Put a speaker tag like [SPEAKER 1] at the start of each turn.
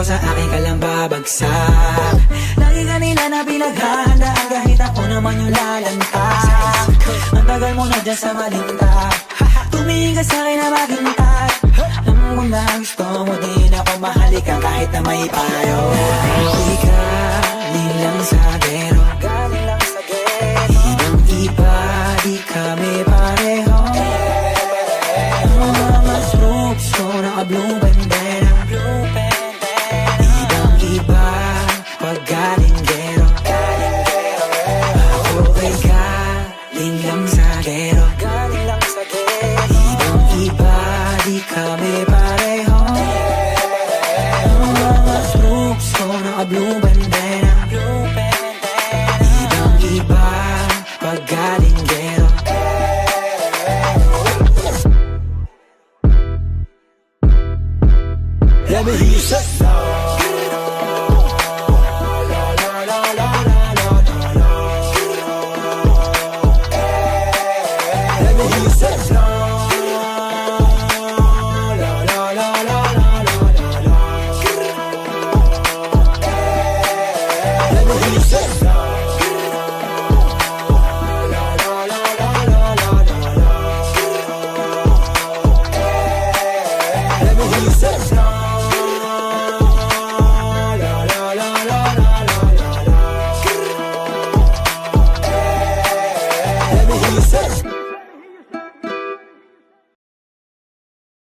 [SPEAKER 1] sa akin ka lang babagsak. Lagi ka nila na pinaghahandaan, kahit ako naman yung lalantad. Ang tagal mo na dyan sa malinta, tumingin ka sa'kin na maghintay. Alam mo na gusto mo din ako, mahalikan kahit na may payo. Di ka nilang sagero, ibang iba, di kami pareho. Mga troops ko naka-blue bandera, ibang iba pag galinggero. Ako ay galing lang sagero, ibang iba, di kami pareho. Mga troops ko naka-blue bandera, ibang iba pag galinggero. Let me hear you say no. Let me hear you say no. Let me hear you say no. Let me hear you say no.